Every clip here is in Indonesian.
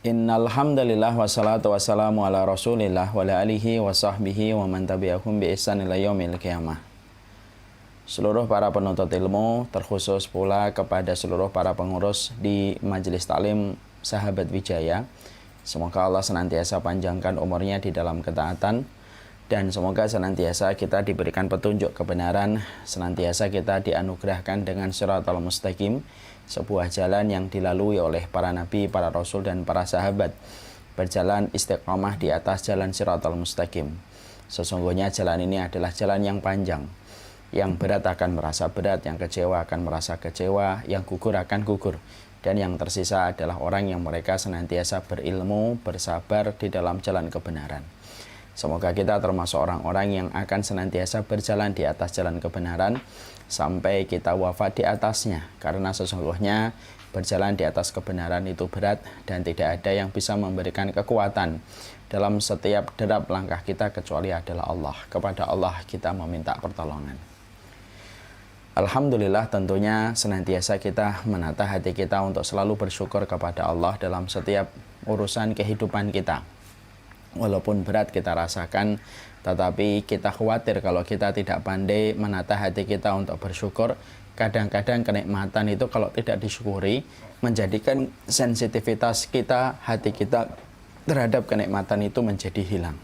Innal hamdalillah wassalatu wassalamu ala Rasulillah wa ala alihi wa sahbihi wa man tabi'ahum bi ihsan ila yaumil qiyamah. Seluruh para penuntut ilmu, terkhusus pula kepada seluruh para pengurus di Majelis Taklim Sahabat Wijaya, semoga Allah senantiasa panjangkan umurnya di dalam ketaatan, dan semoga senantiasa kita diberikan petunjuk kebenaran, senantiasa kita dianugerahkan dengan Shiratal Mustaqim, sebuah jalan yang dilalui oleh para nabi, para rasul, dan para sahabat, berjalan istiqamah di atas jalan Shiratal Mustaqim. Sesungguhnya jalan ini adalah jalan yang panjang. Yang berat akan merasa berat, yang kecewa akan merasa kecewa, yang gugur akan gugur, dan yang tersisa adalah orang yang mereka senantiasa berilmu, bersabar di dalam jalan kebenaran. Semoga kita termasuk orang-orang yang akan senantiasa berjalan di atas jalan kebenaran sampai kita wafat di atasnya, karena sesungguhnya berjalan di atas kebenaran itu berat dan tidak ada yang bisa memberikan kekuatan dalam setiap derap langkah kita kecuali adalah Allah. Kepada Allah kita meminta pertolongan. Alhamdulillah, tentunya senantiasa kita menata hati kita untuk selalu bersyukur kepada Allah dalam setiap urusan kehidupan kita. Walaupun berat kita rasakan, tetapi kita khawatir kalau kita tidak pandai menata hati kita untuk bersyukur, kadang-kadang kenikmatan itu kalau tidak disyukuri, menjadikan sensitivitas kita, hati kita terhadap kenikmatan itu menjadi hilang.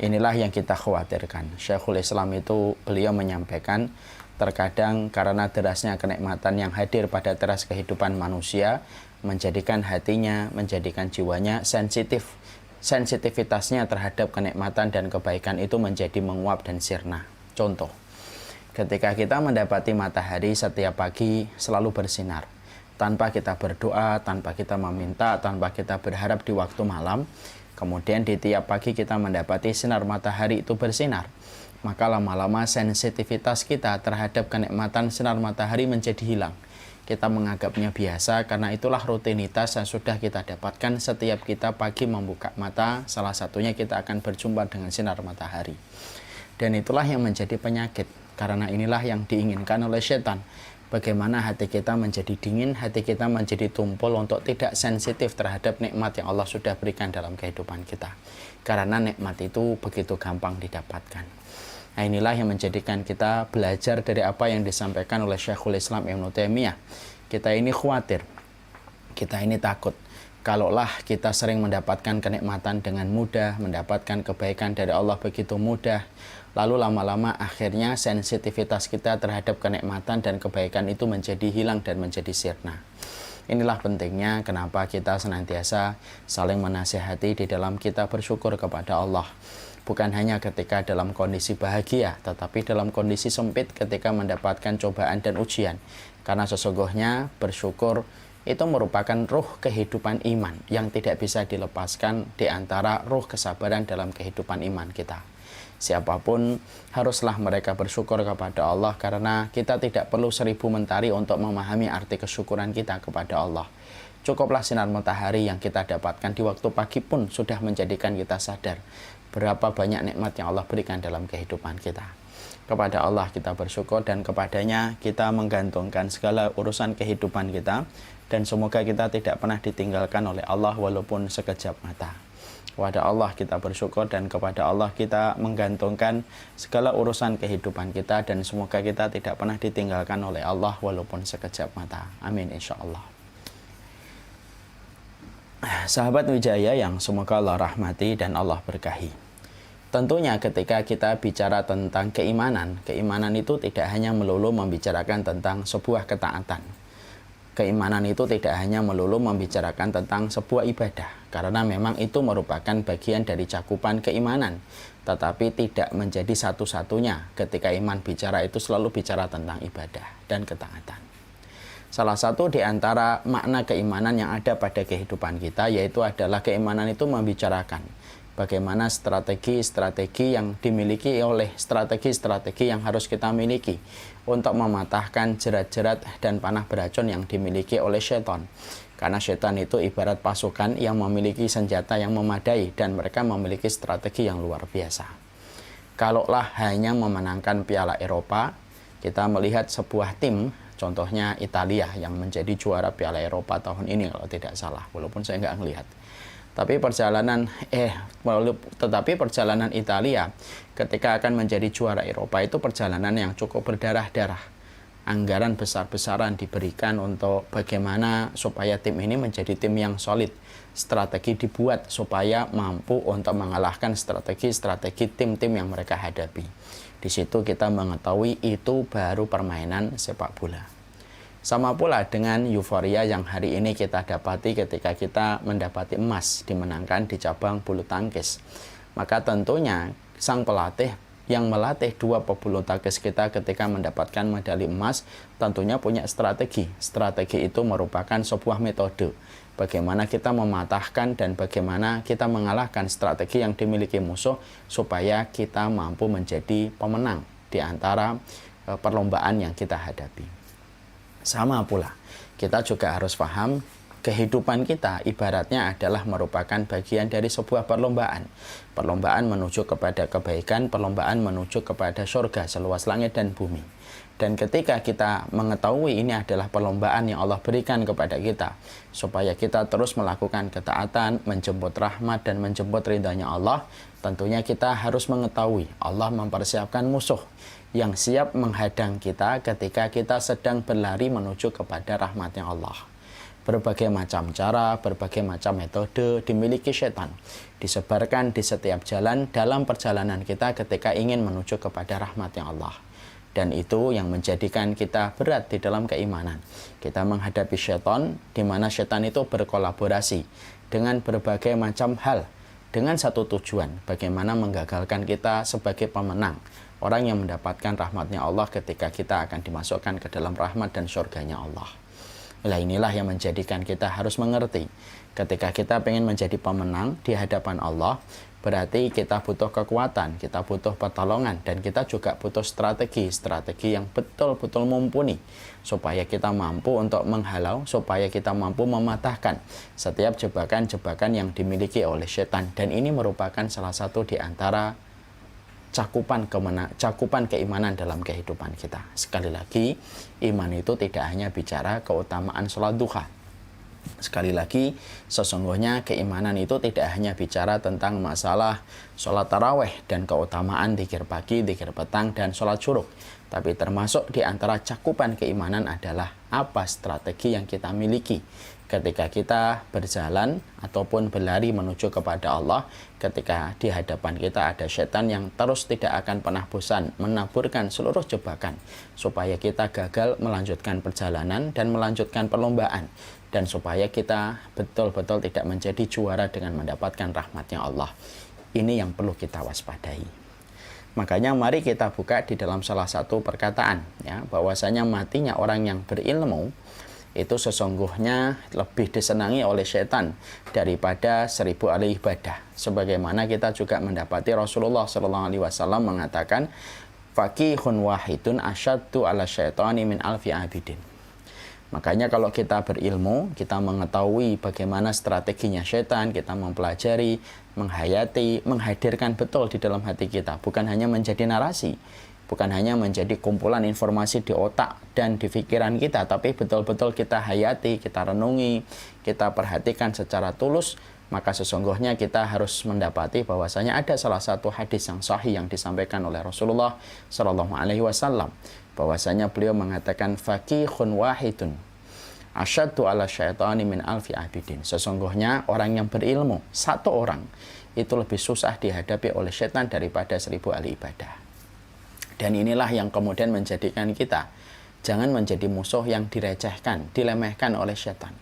Inilah yang kita khawatirkan. Syekhul Islam itu beliau menyampaikan, terkadang karena derasnya kenikmatan yang hadir pada teras kehidupan manusia, menjadikan hatinya, menjadikan jiwanya sensitif. Sensitivitasnya terhadap kenikmatan dan kebaikan itu menjadi menguap dan sirna. Contoh, ketika kita mendapati matahari setiap pagi selalu bersinar, tanpa kita berdoa, tanpa kita meminta, tanpa kita berharap di waktu malam, kemudian di tiap pagi kita mendapati sinar matahari itu bersinar, maka lama-lama sensitivitas kita terhadap kenikmatan sinar matahari menjadi hilang. Kita menganggapnya biasa karena itulah rutinitas yang sudah kita dapatkan setiap kita pagi membuka mata, salah satunya kita akan berjumpa dengan sinar matahari. Dan itulah yang menjadi penyakit, karena inilah yang diinginkan oleh setan. Bagaimana hati kita menjadi dingin, hati kita menjadi tumpul untuk tidak sensitif terhadap nikmat yang Allah sudah berikan dalam kehidupan kita. Karena nikmat itu begitu gampang didapatkan. Nah, inilah yang menjadikan kita belajar dari apa yang disampaikan oleh Syekhul Islam Ibnu Taimiyah. Kita ini khawatir, kita ini takut. Kalaulah kita sering mendapatkan kenikmatan dengan mudah, mendapatkan kebaikan dari Allah begitu mudah, lalu lama-lama akhirnya sensitivitas kita terhadap kenikmatan dan kebaikan itu menjadi hilang dan menjadi sirna. Inilah pentingnya kenapa kita senantiasa saling menasihati di dalam kita bersyukur kepada Allah. Bukan hanya ketika dalam kondisi bahagia, tetapi dalam kondisi sempit ketika mendapatkan cobaan dan ujian. Karena sesungguhnya bersyukur itu merupakan ruh kehidupan iman yang tidak bisa dilepaskan di antara ruh kesabaran dalam kehidupan iman kita. Siapapun haruslah mereka bersyukur kepada Allah, karena kita tidak perlu 1000 mentari untuk memahami arti kesyukuran kita kepada Allah. Cukuplah sinar matahari yang kita dapatkan di waktu pagi pun sudah menjadikan kita sadar berapa banyak nikmat yang Allah berikan dalam kehidupan kita. Kepada Allah kita bersyukur dan kepadanya kita menggantungkan segala urusan kehidupan kita, dan semoga kita tidak pernah ditinggalkan oleh Allah walaupun sekejap mata. Kepada Allah kita bersyukur dan kepada Allah kita menggantungkan segala urusan kehidupan kita, dan semoga kita tidak pernah ditinggalkan oleh Allah walaupun sekejap mata. Amin insyaallah. Sahabat Wijaya yang semoga Allah rahmati dan Allah berkahi. Tentunya ketika kita bicara tentang keimanan, keimanan itu tidak hanya melulu membicarakan tentang sebuah ketaatan. Keimanan itu tidak hanya melulu membicarakan tentang sebuah ibadah, karena memang itu merupakan bagian dari cakupan keimanan, tetapi tidak menjadi satu-satunya. Ketika iman bicara itu selalu bicara tentang ibadah dan ketaatan. Salah satu di antara makna keimanan yang ada pada kehidupan kita yaitu adalah keimanan itu membicarakan bagaimana strategi-strategi yang dimiliki oleh strategi-strategi yang harus kita miliki untuk mematahkan jerat-jerat dan panah beracun yang dimiliki oleh setan. Karena setan itu ibarat pasukan yang memiliki senjata yang memadai dan mereka memiliki strategi yang luar biasa. Kalaulah hanya memenangkan Piala Eropa, kita melihat sebuah tim Contohnya Italia yang menjadi juara Piala Eropa tahun ini kalau tidak salah, walaupun saya nggak ngelihat. Tetapi perjalanan Italia ketika akan menjadi juara Eropa itu perjalanan yang cukup berdarah-darah. Anggaran besar-besaran diberikan untuk bagaimana supaya tim ini menjadi tim yang solid. Strategi dibuat supaya mampu untuk mengalahkan strategi-strategi tim-tim yang mereka hadapi. Di situ kita mengetahui itu baru permainan sepak bola. Sama pula dengan euforia yang hari ini kita dapati ketika kita mendapati emas dimenangkan di cabang bulu tangkis. Maka tentunya sang pelatih yang melatih dua pebulu tangkis kita ketika mendapatkan medali emas tentunya punya strategi. Strategi itu merupakan sebuah metode. Bagaimana kita mematahkan dan bagaimana kita mengalahkan strategi yang dimiliki musuh supaya kita mampu menjadi pemenang di antara perlombaan yang kita hadapi. Sama pula, kita juga harus paham kehidupan kita ibaratnya adalah merupakan bagian dari sebuah perlombaan. Perlombaan menuju kepada kebaikan, perlombaan menuju kepada surga seluas langit dan bumi. Dan ketika kita mengetahui ini adalah perlombaan yang Allah berikan kepada kita, supaya kita terus melakukan ketaatan, menjemput rahmat dan menjemput ridhanya Allah, tentunya kita harus mengetahui Allah mempersiapkan musuh yang siap menghadang kita ketika kita sedang berlari menuju kepada rahmatnya Allah. Berbagai macam cara, berbagai macam metode dimiliki setan, disebarkan di setiap jalan dalam perjalanan kita ketika ingin menuju kepada rahmatnya Allah. Dan itu yang menjadikan kita berat di dalam keimanan. Kita menghadapi setan, di mana setan itu berkolaborasi dengan berbagai macam hal, dengan satu tujuan, bagaimana menggagalkan kita sebagai pemenang, orang yang mendapatkan rahmatnya Allah ketika kita akan dimasukkan ke dalam rahmat dan surganya Allah. Nah, inilah yang menjadikan kita harus mengerti. Ketika kita ingin menjadi pemenang di hadapan Allah, berarti kita butuh kekuatan, kita butuh pertolongan, dan kita juga butuh strategi yang betul-betul mumpuni, supaya kita mampu untuk menghalau, supaya kita mampu mematahkan setiap jebakan-jebakan yang dimiliki oleh setan. Dan ini merupakan salah satu di antara cakupan keimanan dalam kehidupan kita. Sekali lagi, iman itu tidak hanya bicara keutamaan sholat duha. Sekali lagi, sesungguhnya keimanan itu tidak hanya bicara tentang masalah sholat taraweh dan keutamaan dzikir pagi, dzikir petang, dan sholat syuruk. Tapi termasuk di antara cakupan keimanan adalah apa strategi yang kita miliki ketika kita berjalan ataupun berlari menuju kepada Allah, ketika di hadapan kita ada setan yang terus tidak akan pernah bosan menaburkan seluruh jebakan supaya kita gagal melanjutkan perjalanan dan melanjutkan perlombaan, dan supaya kita betul-betul tidak menjadi juara dengan mendapatkan rahmatnya Allah. Ini yang perlu kita waspadai. Makanya mari kita buka di dalam salah satu perkataan, ya, bahwasanya matinya orang yang berilmu itu sesungguhnya lebih disenangi oleh setan daripada 1000 ahli ibadah. Sebagaimana kita juga mendapati Rasulullah SAW mengatakan, faqihun wahidun asyaddu ala syaitani min alfi abidin. Makanya kalau kita berilmu, kita mengetahui bagaimana strateginya setan, kita mempelajari, menghayati, menghadirkan betul di dalam hati kita, bukan hanya menjadi narasi, bukan hanya menjadi kumpulan informasi di otak dan di pikiran kita, tapi betul-betul kita hayati, kita renungi, kita perhatikan secara tulus, maka sesungguhnya kita harus mendapati bahwasanya ada salah satu hadis yang sahih yang disampaikan oleh Rasulullah SAW, bahwasanya beliau mengatakan faqihun wahidun asyaddu ala syaitani min alfi abidin. Sesungguhnya orang yang berilmu, satu orang, itu lebih susah dihadapi oleh setan daripada 1000 ahli ibadah. Dan inilah yang kemudian menjadikan kita jangan menjadi musuh yang direcehkan, dilemehkan oleh setan.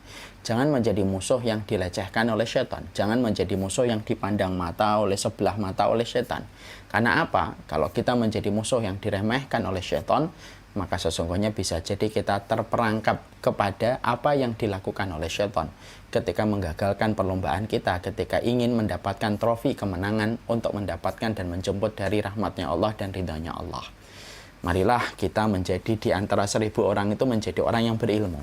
Jangan menjadi musuh yang dilecehkan oleh setan. Jangan menjadi musuh yang dipandang mata oleh sebelah mata oleh setan. Karena apa? Kalau kita menjadi musuh yang diremehkan oleh setan, maka sesungguhnya bisa jadi kita terperangkap kepada apa yang dilakukan oleh setan ketika menggagalkan perlombaan kita, ketika ingin mendapatkan trofi kemenangan untuk mendapatkan dan menjemput dari rahmatnya Allah dan ridhanya Allah. Marilah kita menjadi di antara 1000 orang itu menjadi orang yang berilmu,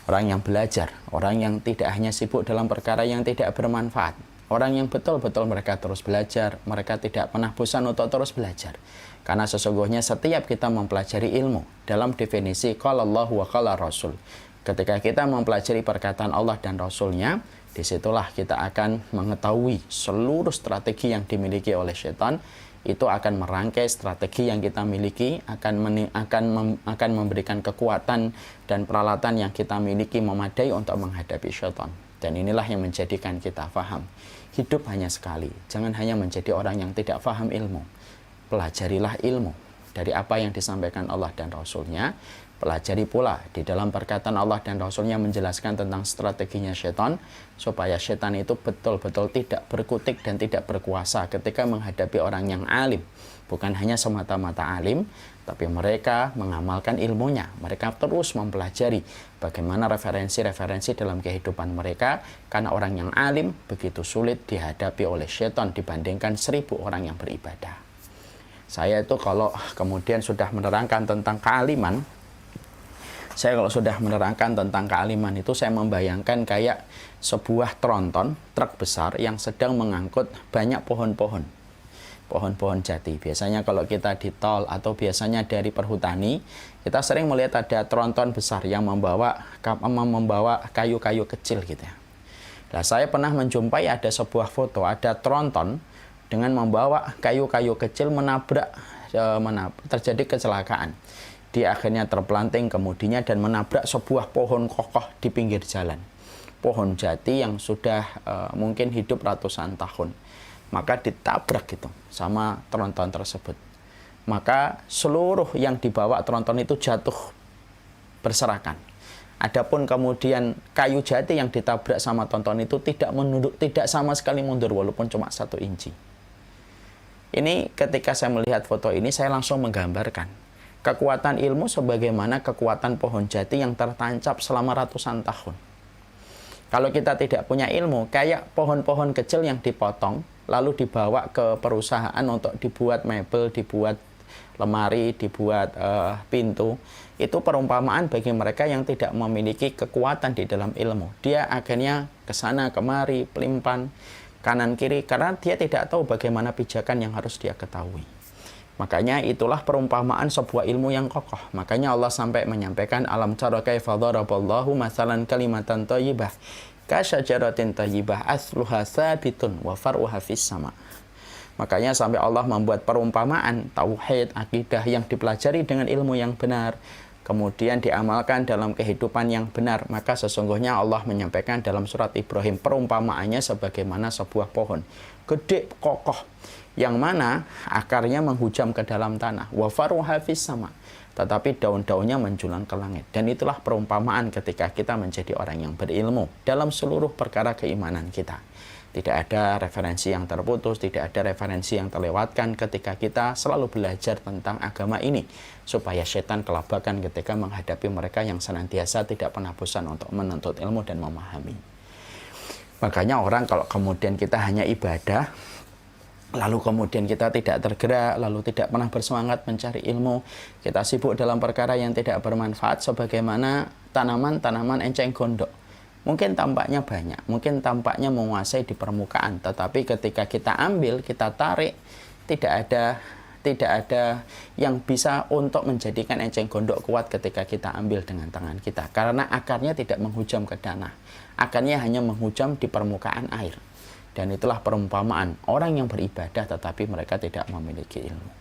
orang yang belajar, orang yang tidak hanya sibuk dalam perkara yang tidak bermanfaat, Orang yang betul-betul mereka terus belajar, mereka tidak pernah bosan untuk terus belajar. Karena sesungguhnya setiap kita mempelajari ilmu, dalam definisi qala Allah wa qala Rasul, ketika kita mempelajari perkataan Allah dan Rasulnya, disitulah kita akan mengetahui seluruh strategi yang dimiliki oleh setan. Itu akan merangkai strategi yang kita miliki, akan memberikan kekuatan dan peralatan yang kita miliki memadai untuk menghadapi syaitan. Dan inilah yang menjadikan kita faham. Hidup hanya sekali. Jangan hanya menjadi orang yang tidak faham ilmu. Pelajarilah ilmu dari apa yang disampaikan Allah dan Rasulnya. Pelajari pula di dalam perkataan Allah dan Rasulnya menjelaskan tentang strateginya syaitan, supaya syaitan itu betul-betul tidak berkutik dan tidak berkuasa ketika menghadapi orang yang alim. Bukan hanya semata-mata alim, tapi mereka mengamalkan ilmunya. Mereka terus mempelajari bagaimana referensi-referensi dalam kehidupan mereka, karena orang yang alim begitu sulit dihadapi oleh syaitan dibandingkan 1000 orang yang beribadah. Saya itu kalau kemudian sudah menerangkan tentang kealiman, itu saya membayangkan kayak sebuah tronton, truk besar yang sedang mengangkut banyak pohon-pohon jati. Biasanya kalau kita di tol atau biasanya dari perhutani, kita sering melihat ada tronton besar yang membawa kayu-kayu kecil gitu ya. Nah, saya pernah menjumpai ada sebuah foto, ada tronton dengan membawa kayu-kayu kecil terjadi kecelakaan. Dia akhirnya terpelanting kemudinya dan menabrak sebuah pohon kokoh di pinggir jalan. Pohon jati yang sudah mungkin hidup ratusan tahun. Maka ditabrak gitu sama tronton tersebut. Maka seluruh yang dibawa tronton itu jatuh berserakan. Adapun kemudian kayu jati yang ditabrak sama tronton itu tidak menunduk, tidak sama sekali mundur walaupun cuma 1 inci. Ini ketika saya melihat foto ini, saya langsung menggambarkan kekuatan ilmu sebagaimana kekuatan pohon jati yang tertancap selama ratusan tahun. Kalau kita tidak punya ilmu, kayak pohon-pohon kecil yang dipotong, lalu dibawa ke perusahaan untuk dibuat mebel, dibuat lemari, dibuat pintu. Itu perumpamaan bagi mereka yang tidak memiliki kekuatan di dalam ilmu. Dia akhirnya ke sana kemari, pelimpan, kanan kiri, karena dia tidak tahu bagaimana pijakan yang harus dia ketahui. Makanya itulah perumpamaan sebuah ilmu yang kokoh. Makanya Allah sampai menyampaikan alam tara kaifa daraballahu mathalan kalimatan thayyibah kasyajaratin thayyibah asluha sabitun wa far'uha fis sama. Makanya sampai Allah membuat perumpamaan tauhid, akidah yang dipelajari dengan ilmu yang benar, kemudian diamalkan dalam kehidupan yang benar. Maka sesungguhnya Allah menyampaikan dalam surat Ibrahim perumpamaannya sebagaimana sebuah pohon gede, kokoh, yang mana akarnya menghujam ke dalam tanah, wa faruha fis sama, tetapi daun-daunnya menjulang ke langit. Dan itulah perumpamaan ketika kita menjadi orang yang berilmu dalam seluruh perkara keimanan kita. Tidak ada referensi yang terputus, tidak ada referensi yang terlewatkan ketika kita selalu belajar tentang agama ini, supaya setan kelabakan ketika menghadapi mereka yang senantiasa tidak pernah bosan untuk menuntut ilmu dan memahami. Makanya orang kalau kemudian kita hanya ibadah, lalu kemudian kita tidak tergerak, lalu tidak pernah bersemangat mencari ilmu, kita sibuk dalam perkara yang tidak bermanfaat sebagaimana tanaman-tanaman enceng gondok. Mungkin tampaknya banyak, mungkin tampaknya menguasai di permukaan, tetapi ketika kita ambil, kita tarik, tidak ada yang bisa untuk menjadikan enceng gondok kuat ketika kita ambil dengan tangan kita, karena akarnya tidak menghujam ke tanah, akarnya hanya menghujam di permukaan air. Dan itulah perumpamaan orang yang beribadah tetapi mereka tidak memiliki ilmu.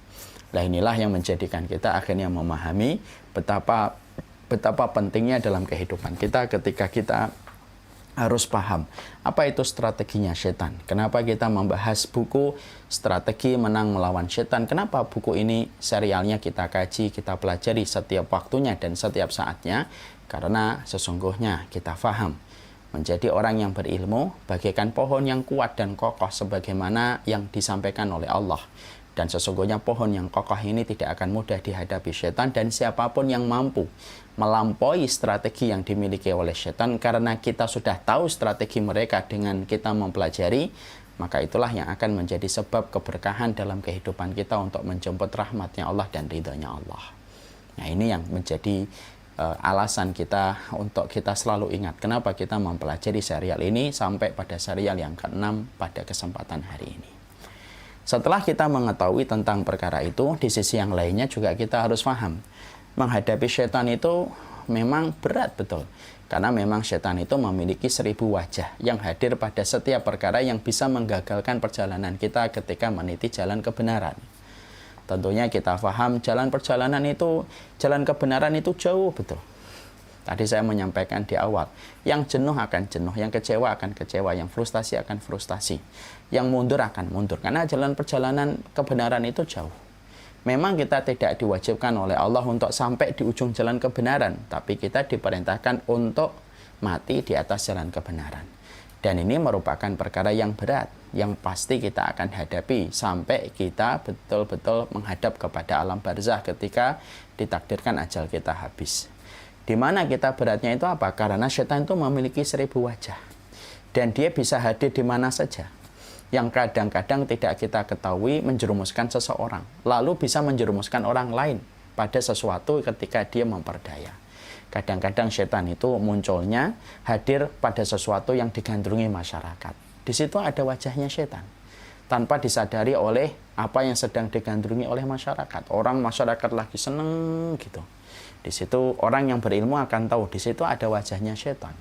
Nah, inilah yang menjadikan kita akhirnya memahami betapa pentingnya dalam kehidupan kita ketika kita harus paham apa itu strateginya setan. Kenapa kita membahas buku Strategi Menang Melawan Setan? Kenapa buku ini serialnya kita kaji, kita pelajari setiap waktunya dan setiap saatnya? Karena sesungguhnya kita paham menjadi orang yang berilmu bagaikan pohon yang kuat dan kokoh sebagaimana yang disampaikan oleh Allah. Dan sesungguhnya pohon yang kokoh ini tidak akan mudah dihadapi setan, dan siapapun yang mampu melampaui strategi yang dimiliki oleh setan karena kita sudah tahu strategi mereka dengan kita mempelajari, maka itulah yang akan menjadi sebab keberkahan dalam kehidupan kita untuk menjemput rahmatnya Allah dan ridhonya Allah. Nah, ini yang menjadi alasan kita untuk kita selalu ingat kenapa kita mempelajari serial ini sampai pada serial yang ke-6 pada kesempatan hari ini. Setelah kita mengetahui tentang perkara itu, di sisi yang lainnya juga kita harus paham. Menghadapi setan itu memang berat betul. Karena memang setan itu memiliki 1000 wajah yang hadir pada setiap perkara yang bisa menggagalkan perjalanan kita ketika meniti jalan kebenaran. Tentunya kita paham jalan kebenaran itu jauh betul. Tadi saya menyampaikan di awal, yang jenuh akan jenuh, yang kecewa akan kecewa, yang frustasi akan frustasi, yang mundur akan mundur. Karena jalan perjalanan kebenaran itu jauh. Memang kita tidak diwajibkan oleh Allah untuk sampai di ujung jalan kebenaran, tapi kita diperintahkan untuk mati di atas jalan kebenaran. Dan ini merupakan perkara yang berat, yang pasti kita akan hadapi sampai kita betul-betul menghadap kepada alam barzah ketika ditakdirkan ajal kita habis. Di mana kita beratnya itu apa? Karena setan itu memiliki 1000 wajah. Dan dia bisa hadir di mana saja. Yang kadang-kadang tidak kita ketahui menjerumuskan seseorang. Lalu bisa menjerumuskan orang lain pada sesuatu ketika dia memperdaya. Kadang-kadang setan itu munculnya hadir pada sesuatu yang digandrungi masyarakat. Di situ ada wajahnya setan. Tanpa disadari oleh apa yang sedang digandrungi oleh masyarakat. Orang masyarakat lagi seneng gitu. Di situ orang yang berilmu akan tahu di situ ada wajahnya setan.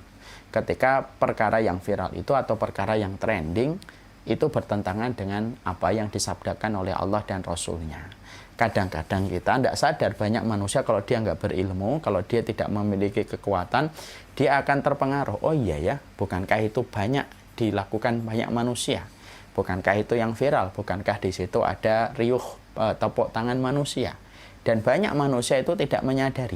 Ketika perkara yang viral itu atau perkara yang trending itu bertentangan dengan apa yang disabdakan oleh Allah dan Rasul-Nya. Kadang-kadang kita tidak sadar banyak manusia kalau dia nggak berilmu, kalau dia tidak memiliki kekuatan, dia akan terpengaruh. Oh iya ya, bukankah itu banyak dilakukan banyak manusia? Bukankah itu yang viral? Bukankah di situ ada riuh tepuk tangan manusia? Dan banyak manusia itu tidak menyadari.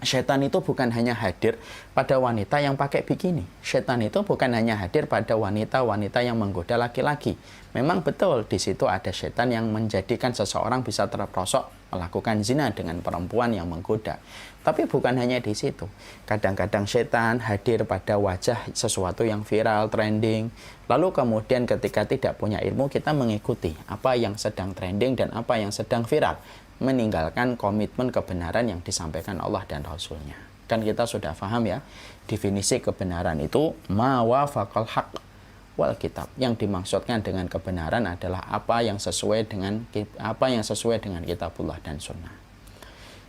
Setan itu bukan hanya hadir pada wanita yang pakai bikini. Setan itu bukan hanya hadir pada wanita-wanita yang menggoda laki-laki. Memang betul di situ ada setan yang menjadikan seseorang bisa terperosok melakukan zina dengan perempuan yang menggoda. Tapi bukan hanya di situ. Kadang-kadang setan hadir pada wajah sesuatu yang viral, trending. Lalu kemudian ketika tidak punya ilmu kita mengikuti apa yang sedang trending dan apa yang sedang viral. Meninggalkan komitmen kebenaran yang disampaikan Allah dan Rasul-Nya. Kan kita sudah paham ya, definisi kebenaran itu ma wafaqal haq wal kitab. Yang dimaksudkan dengan kebenaran adalah apa yang sesuai dengan kitabullah dan sunnah.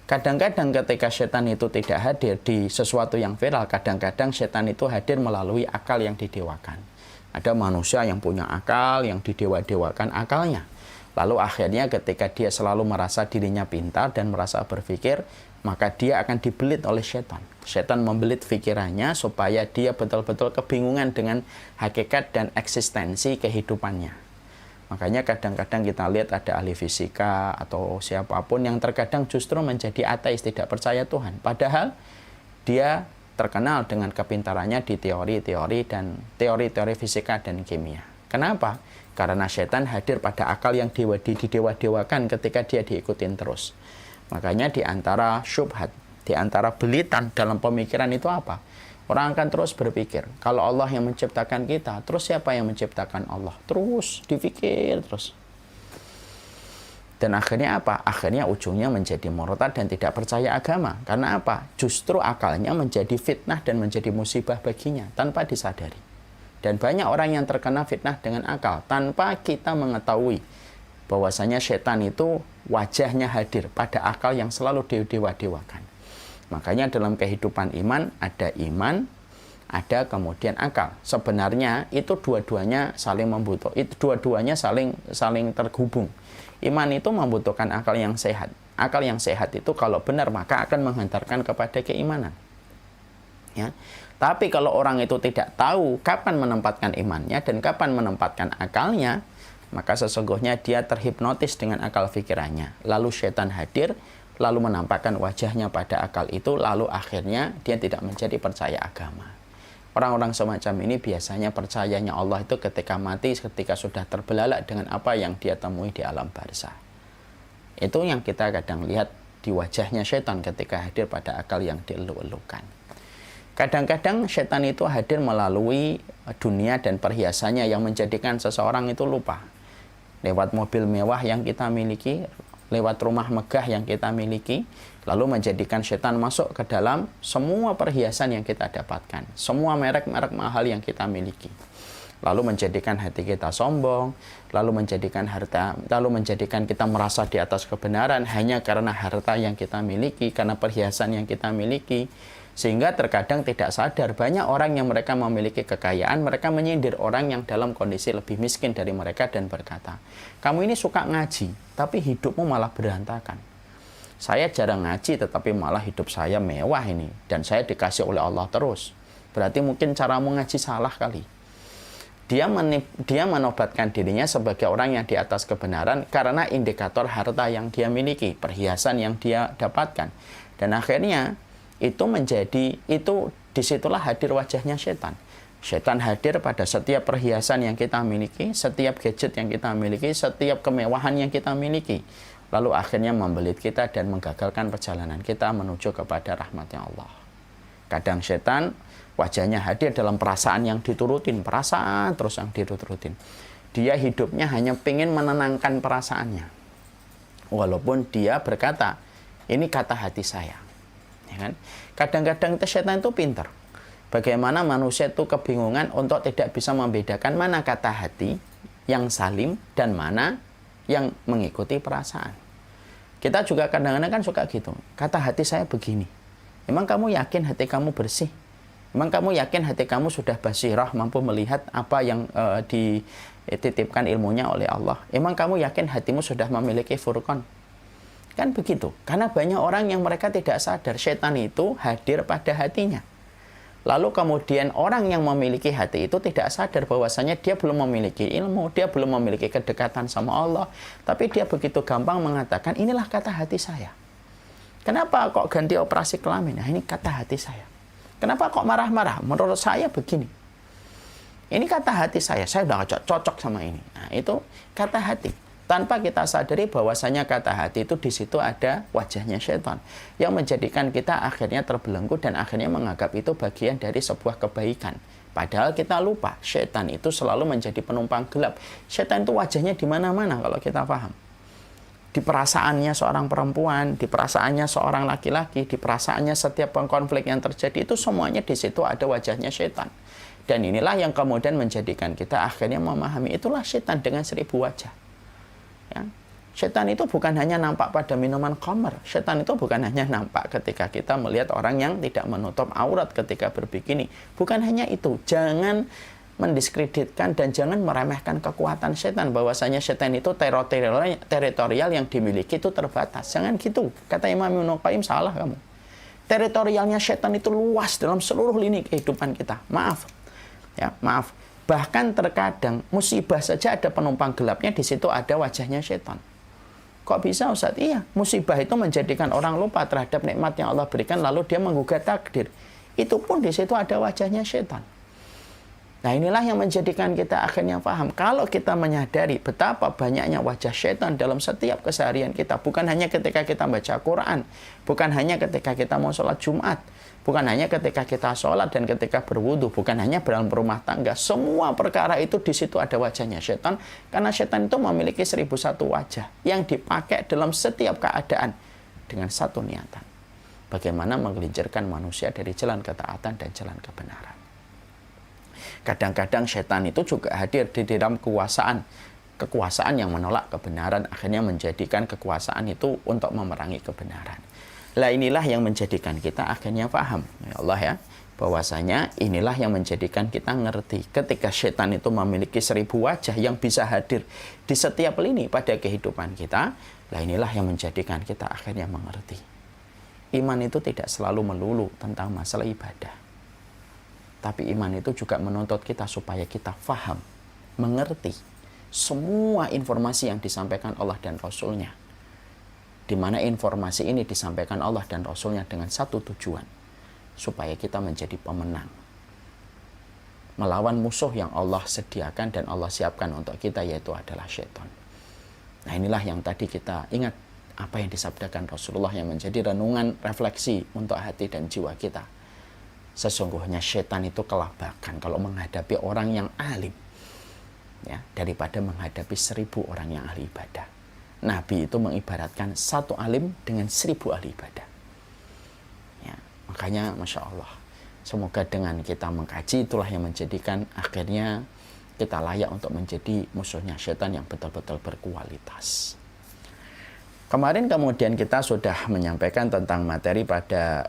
Kadang-kadang ketika setan itu tidak hadir di sesuatu yang viral, kadang-kadang setan itu hadir melalui akal yang didewakan. Ada manusia yang punya akal, yang didewa-dewakan akalnya. Lalu akhirnya ketika dia selalu merasa dirinya pintar dan merasa berpikir, maka dia akan dibelit oleh setan. Setan membelit pikirannya supaya dia betul-betul kebingungan dengan hakikat dan eksistensi kehidupannya. Makanya kadang-kadang kita lihat ada ahli fisika atau siapapun yang terkadang justru menjadi ateis, tidak percaya Tuhan. Padahal dia terkenal dengan kepintarannya di teori-teori dan teori-teori fisika dan kimia. Kenapa? Karena setan hadir pada akal yang didewa-dewakan ketika dia diikutin terus. Makanya di antara syubhat, di antara belitan dalam pemikiran itu apa? Orang akan terus berpikir, kalau Allah yang menciptakan kita, terus siapa yang menciptakan Allah? Terus dipikir terus. Dan akhirnya apa? Akhirnya ujungnya menjadi murtad dan tidak percaya agama. Karena apa? Justru akalnya menjadi fitnah dan menjadi musibah baginya tanpa disadari. Dan banyak orang yang terkena fitnah dengan akal tanpa kita mengetahui bahwasanya setan itu wajahnya hadir pada akal yang selalu didewa-dewakan. Makanya dalam kehidupan iman, ada kemudian akal. Sebenarnya itu dua-duanya saling membutuhkan, itu dua-duanya saling terhubung. Iman itu membutuhkan akal yang sehat. Akal yang sehat itu kalau benar maka akan menghantarkan kepada keimanan. Ya. Tapi kalau orang itu tidak tahu kapan menempatkan imannya dan kapan menempatkan akalnya, maka sesungguhnya dia terhipnotis dengan akal pikirannya. Lalu setan hadir, lalu menampakkan wajahnya pada akal itu, lalu akhirnya dia tidak menjadi percaya agama. Orang-orang semacam ini biasanya percayanya Allah itu ketika mati, ketika sudah terbelalak dengan apa yang dia temui di alam barzah. Itu yang kita kadang lihat di wajahnya setan ketika hadir pada akal yang dielu-elukan. Kadang-kadang setan itu hadir melalui dunia dan perhiasannya yang menjadikan seseorang itu lupa. Lewat mobil mewah yang kita miliki, lewat rumah megah yang kita miliki, lalu menjadikan setan masuk ke dalam semua perhiasan yang kita dapatkan, semua merek-merek mahal yang kita miliki. Lalu menjadikan hati kita sombong, lalu menjadikan kita merasa di atas kebenaran hanya karena harta yang kita miliki, karena perhiasan yang kita miliki. Sehingga terkadang tidak sadar banyak orang yang mereka memiliki kekayaan, mereka menyindir orang yang dalam kondisi lebih miskin dari mereka dan berkata, kamu ini suka ngaji, tapi hidupmu malah berantakan. Saya jarang ngaji, tetapi malah hidup saya mewah ini, dan saya dikasih oleh Allah terus. Berarti mungkin caramu ngaji salah kali. Dia menobatkan dirinya sebagai orang yang di atas kebenaran karena indikator harta yang dia miliki, perhiasan yang dia dapatkan. Dan akhirnya disitulah hadir wajahnya setan. Setan hadir pada setiap perhiasan yang kita miliki, setiap gadget yang kita miliki, setiap kemewahan yang kita miliki. Lalu akhirnya membelit kita dan menggagalkan perjalanan kita menuju kepada rahmatnya Allah. Kadang setan wajahnya hadir dalam perasaan yang diturutin, perasaan terus yang diturutin. Dia hidupnya hanya ingin menenangkan perasaannya. Walaupun dia berkata, ini kata hati saya. Ya kan? Kadang-kadang setan itu pintar. Bagaimana manusia itu kebingungan untuk tidak bisa membedakan mana kata hati yang salim dan mana yang mengikuti perasaan. Kita juga kadang-kadang kan suka gitu. Kata hati saya begini. Emang kamu yakin hati kamu bersih? Emang kamu yakin hati kamu sudah basirah, mampu melihat apa yang dititipkan ilmunya oleh Allah? Emang kamu yakin hatimu sudah memiliki furqan? Kan begitu. Karena banyak orang yang mereka tidak sadar setan itu hadir pada hatinya. Lalu kemudian orang yang memiliki hati itu tidak sadar bahwasanya dia belum memiliki ilmu, dia belum memiliki kedekatan sama Allah. Tapi dia begitu gampang mengatakan, inilah kata hati saya. Kenapa kok ganti operasi kelamin? Nah, ini kata hati saya. Kenapa kok marah-marah? Menurut saya begini. Ini kata hati saya udah cocok sama ini. Nah, itu kata hati. Tanpa kita sadari bahwasanya kata hati itu di situ ada wajahnya setan yang menjadikan kita akhirnya terbelenggu dan akhirnya menganggap itu bagian dari sebuah kebaikan. Padahal kita lupa, setan itu selalu menjadi penumpang gelap. Setan itu wajahnya di mana-mana kalau kita paham. Di perasaannya seorang perempuan, di perasaannya seorang laki-laki, di perasaannya setiap konflik yang terjadi, itu semuanya di situ ada wajahnya setan. Dan inilah yang kemudian menjadikan kita akhirnya memahami itulah setan dengan 1000 wajah. Ya. Setan itu bukan hanya nampak pada minuman khamr. Setan itu bukan hanya nampak ketika kita melihat orang yang tidak menutup aurat ketika berbikini. Bukan hanya itu. Jangan mendiskreditkan dan jangan meremehkan kekuatan setan, bahwasanya setan itu teritorial yang dimiliki itu terbatas. Jangan gitu. Kata Imam Ibnu Qayyim, salah kamu. Teritorialnya setan itu luas dalam seluruh lini kehidupan kita. Maaf. Ya, maaf. Bahkan terkadang musibah saja ada penumpang gelapnya, di situ ada wajahnya setan. Kok bisa, Ustaz? Iya, musibah itu menjadikan orang lupa terhadap nikmat yang Allah berikan lalu dia menggugat takdir. Itu pun di situ ada wajahnya setan. Nah, inilah yang menjadikan kita akhirnya paham. Kalau kita menyadari betapa banyaknya wajah setan dalam setiap keseharian kita, bukan hanya ketika kita baca Quran, bukan hanya ketika kita mau sholat Jumat, bukan hanya ketika kita sholat dan ketika berwudu, bukan hanya dalam rumah tangga. Semua perkara itu di situ ada wajahnya setan, karena setan itu memiliki 1001 wajah yang dipakai dalam setiap keadaan dengan satu niatan. Bagaimana menggelincirkan manusia dari jalan ketaatan dan jalan kebenaran. Kadang-kadang setan itu juga hadir di dalam kekuasaan yang menolak kebenaran, akhirnya menjadikan kekuasaan itu untuk memerangi kebenaran. Lah inilah yang menjadikan kita akhirnya paham, ya Allah ya, bahwasanya inilah yang menjadikan kita ngerti ketika setan itu memiliki 1000 wajah yang bisa hadir di setiap lini pada kehidupan kita. Lah inilah yang menjadikan kita akhirnya mengerti. Iman itu tidak selalu melulu tentang masalah ibadah. Tapi iman itu juga menuntut kita supaya kita faham, mengerti semua informasi yang disampaikan Allah dan Rasul-Nya. Di mana informasi ini disampaikan Allah dan Rasul-Nya dengan satu tujuan, supaya kita menjadi pemenang. Melawan musuh yang Allah sediakan dan Allah siapkan untuk kita, yaitu adalah syaitan. Nah, inilah yang tadi kita ingat apa yang disabdakan Rasulullah yang menjadi renungan refleksi untuk hati dan jiwa kita. Sesungguhnya setan itu kelabakan kalau menghadapi orang yang alim, ya, daripada menghadapi 1000 orang yang ahli ibadah. Nabi itu mengibaratkan satu alim dengan 1000 ahli ibadah. Ya, makanya Masya Allah, semoga dengan kita mengkaji itulah yang menjadikan akhirnya kita layak untuk menjadi musuhnya setan yang betul-betul berkualitas. Kemarin kemudian kita sudah menyampaikan tentang materi pada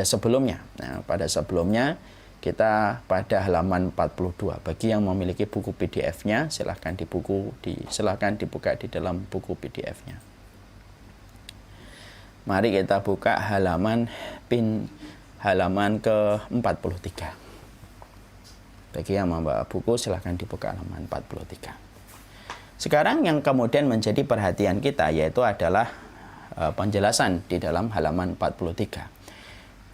sebelumnya. Nah, pada sebelumnya kita pada halaman 42. Bagi yang memiliki buku PDF-nya, silahkan dibuka di dalam buku PDF-nya. Mari kita buka halaman ke-43. Bagi yang membawa buku, silahkan dibuka halaman 43. Sekarang yang kemudian menjadi perhatian kita yaitu adalah penjelasan di dalam halaman 43.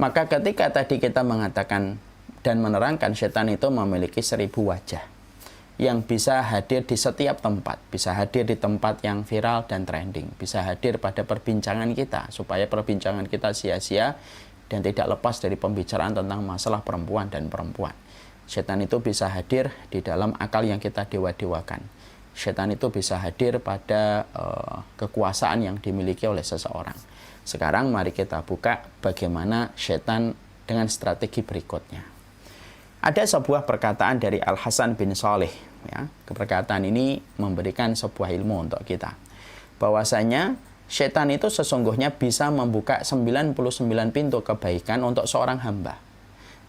Maka ketika tadi kita mengatakan dan menerangkan setan itu memiliki 1000 wajah yang bisa hadir di setiap tempat, bisa hadir di tempat yang viral dan trending, bisa hadir pada perbincangan kita supaya perbincangan kita sia-sia dan tidak lepas dari pembicaraan tentang masalah perempuan dan perempuan. Setan itu bisa hadir di dalam akal yang kita dewa-dewakan. Setan itu bisa hadir pada kekuasaan yang dimiliki oleh seseorang. Sekarang mari kita buka bagaimana setan dengan strategi berikutnya. Ada sebuah perkataan dari Al-Hasan bin Shalih. Ya, perkataan ini memberikan sebuah ilmu untuk kita. Bahwasanya setan itu sesungguhnya bisa membuka 99 pintu kebaikan untuk seorang hamba.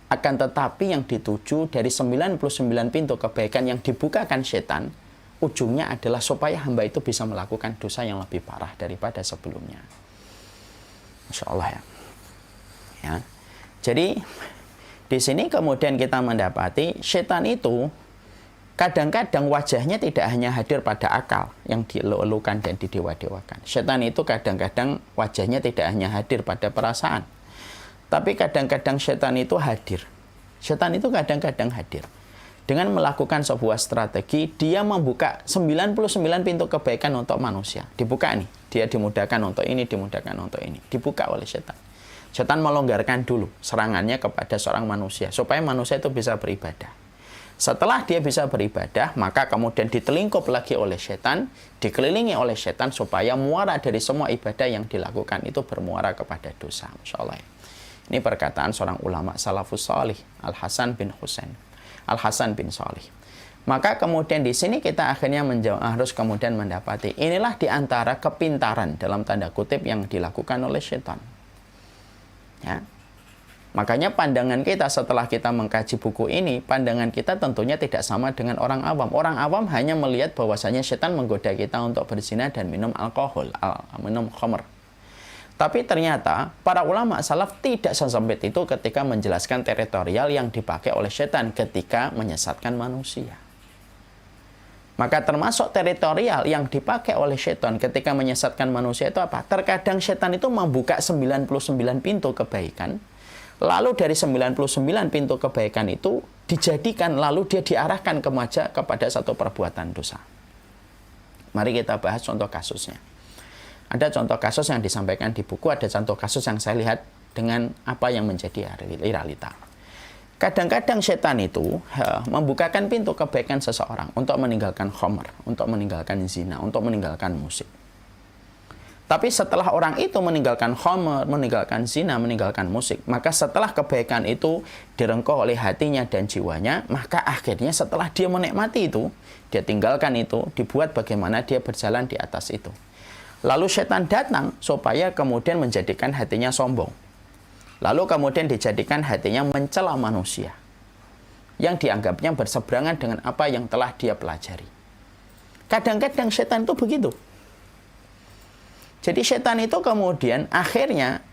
Akan tetapi yang dituju dari 99 pintu kebaikan yang dibukakan setan, ujungnya adalah supaya hamba itu bisa melakukan dosa yang lebih parah daripada sebelumnya. Masya Allah ya. Ya. Jadi di sini kemudian kita mendapati setan itu kadang-kadang wajahnya tidak hanya hadir pada akal yang dielu-elukan dan didewa-dewakan. Setan itu kadang-kadang wajahnya tidak hanya hadir pada perasaan. Tapi kadang-kadang setan itu hadir. Setan itu kadang-kadang hadir. Dengan melakukan sebuah strategi, dia membuka 99 pintu kebaikan untuk manusia. Dibuka nih, dia dimudahkan untuk ini, dimudahkan untuk ini. Dibuka oleh setan. Setan melonggarkan dulu serangannya kepada seorang manusia, supaya manusia itu bisa beribadah. Setelah dia bisa beribadah, maka kemudian ditelingkup lagi oleh setan, dikelilingi oleh setan, supaya muara dari semua ibadah yang dilakukan itu bermuara kepada dosa. Masya Allah. Ini perkataan seorang ulama salafus salih, Al-Hasan bin Shalih. Maka kemudian di sini kita akhirnya harus kemudian mendapati inilah diantara kepintaran dalam tanda kutip yang dilakukan oleh setan. Ya. Makanya pandangan kita setelah kita mengkaji buku ini, pandangan kita tentunya tidak sama dengan orang awam. Orang awam hanya melihat bahwasanya setan menggoda kita untuk berzina dan minum alkohol, minum khamr. Tapi ternyata para ulama salaf tidak sesempit itu ketika menjelaskan teritorial yang dipakai oleh setan ketika menyesatkan manusia. Maka termasuk teritorial yang dipakai oleh setan ketika menyesatkan manusia itu apa? Terkadang setan itu membuka 99 pintu kebaikan, lalu dari 99 pintu kebaikan itu dijadikan, lalu dia diarahkan kepada satu perbuatan dosa. Mari kita bahas contoh kasusnya. Ada contoh kasus yang disampaikan di buku, ada contoh kasus yang saya lihat dengan apa yang menjadi realita. Kadang-kadang setan itu membukakan pintu kebaikan seseorang untuk meninggalkan khamr, untuk meninggalkan zina, untuk meninggalkan musik. Tapi setelah orang itu meninggalkan khamr, meninggalkan zina, meninggalkan musik, maka setelah kebaikan itu direngkuh oleh hatinya dan jiwanya, maka akhirnya setelah dia menikmati itu, dia tinggalkan itu, dibuat bagaimana dia berjalan di atas itu. Lalu setan datang supaya kemudian menjadikan hatinya sombong. Lalu kemudian dijadikan hatinya mencela manusia yang dianggapnya berseberangan dengan apa yang telah dia pelajari. Kadang-kadang setan itu begitu. Jadi setan itu kemudian akhirnya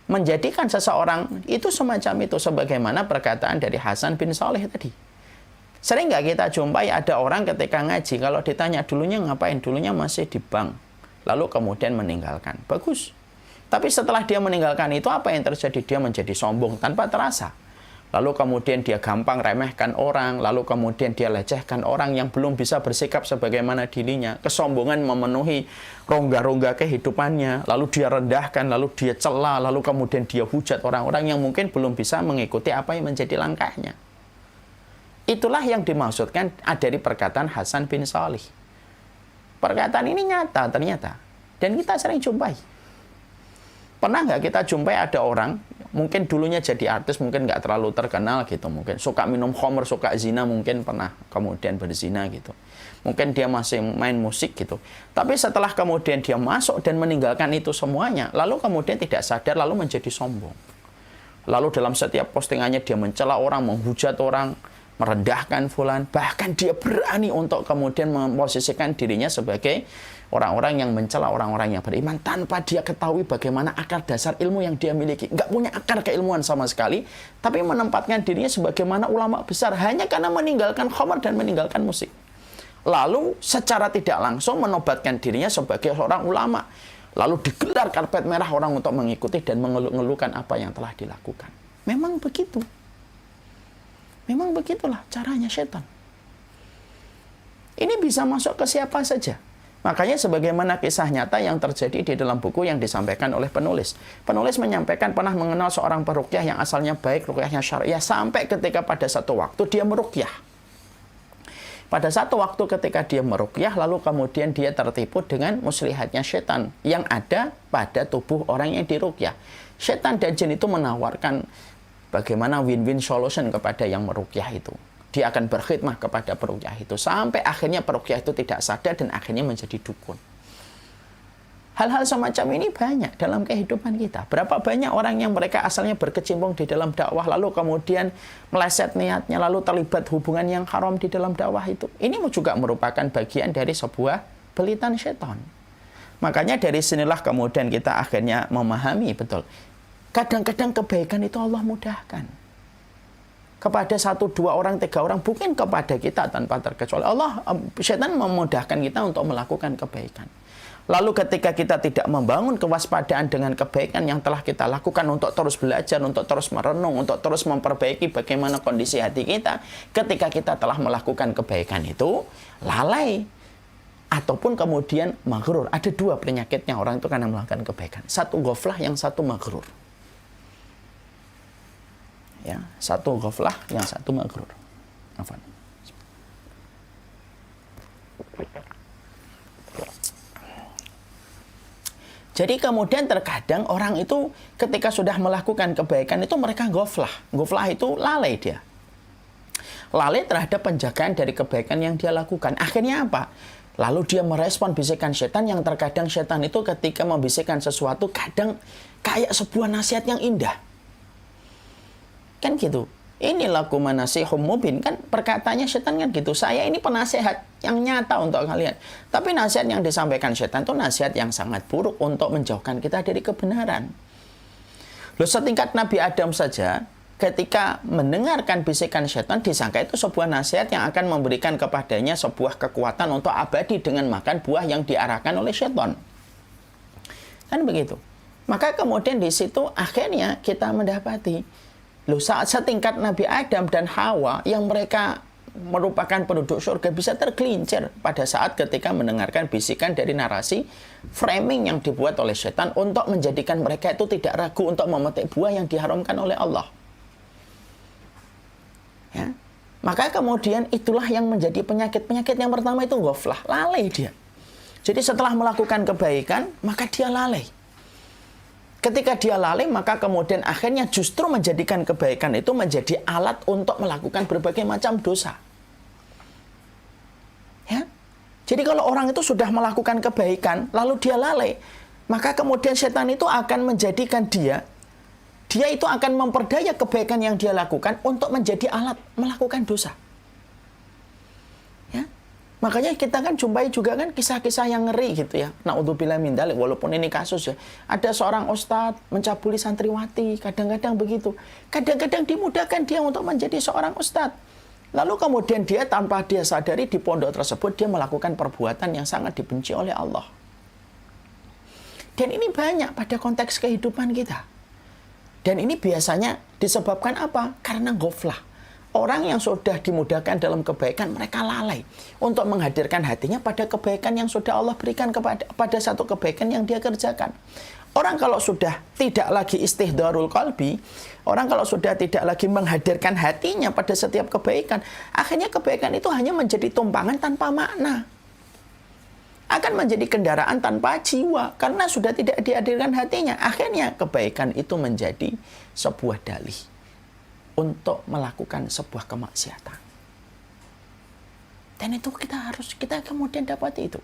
menjadikan seseorang itu semacam itu, sebagaimana perkataan dari Hasan bin Shalih tadi. Sering nggak kita jumpai ada orang ketika ngaji, kalau ditanya dulunya ngapain, dulunya masih di bank. Lalu kemudian meninggalkan. Bagus. Tapi setelah dia meninggalkan itu, apa yang terjadi? Dia menjadi sombong tanpa terasa. Lalu kemudian dia gampang remehkan orang. Lalu kemudian dia lecehkan orang yang belum bisa bersikap sebagaimana dirinya. Kesombongan memenuhi rongga-rongga kehidupannya. Lalu dia rendahkan, lalu dia cela, lalu kemudian dia hujat orang-orang yang mungkin belum bisa mengikuti apa yang menjadi langkahnya. Itulah yang dimaksudkan dari perkataan Hasan bin Shalih. Perkataan ini nyata ternyata. Dan kita sering jumpai. Pernah nggak kita jumpai ada orang, mungkin dulunya jadi artis, mungkin nggak terlalu terkenal gitu, mungkin suka minum khamr, suka zina, mungkin pernah kemudian berzina gitu. Mungkin dia masih main musik gitu. Tapi setelah kemudian dia masuk dan meninggalkan itu semuanya, lalu kemudian tidak sadar, lalu menjadi sombong. Lalu dalam setiap postingannya dia mencela orang, menghujat orang, merendahkan fulan, bahkan dia berani untuk kemudian memposisikan dirinya sebagai orang-orang yang mencela orang-orang yang beriman tanpa dia ketahui bagaimana akar dasar ilmu yang dia miliki. Nggak punya akar keilmuan sama sekali, tapi menempatkan dirinya sebagaimana ulama besar hanya karena meninggalkan khamar dan meninggalkan musik. Lalu secara tidak langsung menobatkan dirinya sebagai seorang ulama. Lalu digelar karpet merah orang untuk mengikuti dan mengeluh-ngeluhkan apa yang telah dilakukan. Memang begitu. Memang begitulah caranya setan. Ini bisa masuk ke siapa saja. Makanya sebagaimana kisah nyata yang terjadi di dalam buku yang disampaikan oleh penulis. Penulis menyampaikan pernah mengenal seorang peruqyah yang asalnya baik, ruqyahnya syariah, sampai ketika pada satu waktu dia meruqyah. Pada satu waktu ketika dia meruqyah, lalu kemudian dia tertipu dengan muslihatnya setan yang ada pada tubuh orang yang diruqyah. Setan dan jin itu menawarkan bagaimana win-win solution kepada yang meruqyah itu. Dia akan berkhidmah kepada peruqyah itu. Sampai akhirnya peruqyah itu tidak sadar dan akhirnya menjadi dukun. Hal-hal semacam ini banyak dalam kehidupan kita. Berapa banyak orang yang mereka asalnya berkecimpung di dalam dakwah, lalu kemudian meleset niatnya, lalu terlibat hubungan yang haram di dalam dakwah itu. Ini juga merupakan bagian dari sebuah belitan setan. Makanya dari sinilah kemudian kita akhirnya memahami betul. Kadang-kadang kebaikan itu Allah mudahkan. Kepada 1, 2 orang, 3 orang, bukan kepada kita tanpa terkecuali. Allah, setan memudahkan kita untuk melakukan kebaikan. Lalu ketika kita tidak membangun kewaspadaan dengan kebaikan yang telah kita lakukan untuk terus belajar, untuk terus merenung, untuk terus memperbaiki bagaimana kondisi hati kita, ketika kita telah melakukan kebaikan itu, lalai. Ataupun kemudian maghrur. Ada 2 penyakitnya orang itu karena melakukan kebaikan. Satu ghaflah, yang satu maghrur. Ya, satu ghaflah, yang satu maghrur. Afwan. Jadi kemudian terkadang orang itu ketika sudah melakukan kebaikan itu mereka ghaflah. Ghaflah itu lalai dia. Lalai terhadap penjagaan dari kebaikan yang dia lakukan. Akhirnya apa? Lalu dia merespon bisikan setan yang terkadang setan itu ketika membisikkan sesuatu kadang kayak sebuah nasihat yang indah. Kan gitu. Ini lakum nasihum mubin, kan perkataannya setan kan gitu. Saya ini penasehat yang nyata untuk kalian. Tapi nasihat yang disampaikan setan itu nasihat yang sangat buruk untuk menjauhkan kita dari kebenaran. Loh, setingkat Nabi Adam saja ketika mendengarkan bisikan setan disangka itu sebuah nasihat yang akan memberikan kepadanya sebuah kekuatan untuk abadi dengan makan buah yang diarahkan oleh setan. Kan begitu. Maka kemudian di situ akhirnya kita mendapati loh, saat setingkat Nabi Adam dan Hawa yang mereka merupakan penduduk surga bisa tergelincir pada saat ketika mendengarkan bisikan dari narasi framing yang dibuat oleh setan untuk menjadikan mereka itu tidak ragu untuk memetik buah yang diharamkan oleh Allah. Ya. Maka kemudian itulah yang menjadi penyakit yang pertama itu ghaflah, lalai dia. Jadi setelah melakukan kebaikan, maka dia lalai. Ketika dia lalai, maka kemudian akhirnya justru menjadikan kebaikan itu menjadi alat untuk melakukan berbagai macam dosa. Ya? Jadi kalau orang itu sudah melakukan kebaikan, lalu dia lalai, maka kemudian setan itu akan menjadikan dia itu akan memperdaya kebaikan yang dia lakukan untuk menjadi alat melakukan dosa. Ya? Makanya kita kan jumpai juga kan kisah-kisah yang ngeri gitu ya. Na'udzubillah min dzalik, walaupun ini kasus ya. Ada seorang ustadz mencabuli santriwati, kadang-kadang begitu. Kadang-kadang dimudahkan dia untuk menjadi seorang ustadz. Lalu kemudian dia tanpa dia sadari di pondok tersebut dia melakukan perbuatan yang sangat dibenci oleh Allah. Dan ini banyak pada konteks kehidupan kita. Dan ini biasanya disebabkan apa? Karena ghaflah. Orang yang sudah dimudahkan dalam kebaikan, mereka lalai untuk menghadirkan hatinya pada kebaikan yang sudah Allah berikan pada satu kebaikan yang dia kerjakan. Orang kalau sudah tidak lagi istihdarul qalbi, orang kalau sudah tidak lagi menghadirkan hatinya pada setiap kebaikan, akhirnya kebaikan itu hanya menjadi tumpangan tanpa makna. akan menjadi kendaraan tanpa jiwa karena sudah tidak dihadirkan hatinya. Akhirnya kebaikan itu menjadi sebuah dalih untuk melakukan sebuah kemaksiatan. Dan itu kita kemudian dapat itu.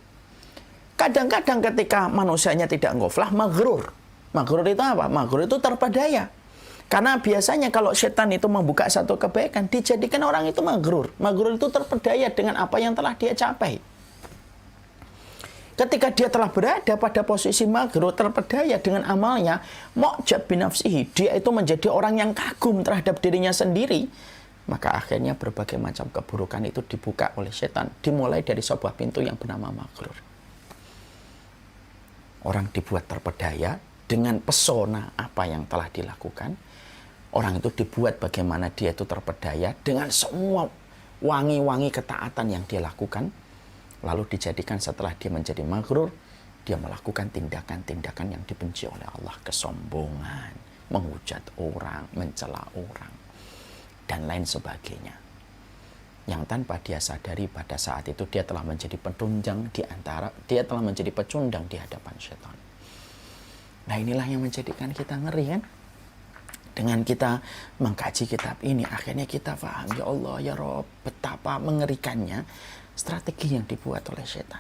Kadang-kadang ketika manusianya tidak ngoflah, maghrur. Maghrur itu apa? Maghrur itu terpedaya. Karena biasanya kalau setan itu membuka satu kebaikan, dijadikan orang itu maghrur. Maghrur itu terpedaya dengan apa yang telah dia capai. Ketika dia telah berada pada posisi maghrur, terpedaya dengan amalnya, mu'jab binafsihi, dia itu menjadi orang yang kagum terhadap dirinya sendiri, maka akhirnya berbagai macam keburukan itu dibuka oleh setan, dimulai dari sebuah pintu yang bernama maghrur. Orang dibuat terpedaya dengan pesona apa yang telah dilakukan. Orang itu dibuat bagaimana dia itu terpedaya dengan semua wangi-wangi ketaatan yang dia lakukan. Lalu dijadikan setelah dia menjadi maghrur, dia melakukan tindakan-tindakan yang dibenci oleh Allah. Kesombongan, menghujat orang, mencela orang, dan lain sebagainya. Yang tanpa dia sadari pada saat itu dia telah menjadi pecundang dia telah menjadi pecundang di hadapan syaitan. Nah inilah yang menjadikan kita ngeri kan? Dengan kita mengkaji kitab ini, akhirnya kita paham, ya Allah, ya Rabb, betapa mengerikannya strategi yang dibuat oleh setan.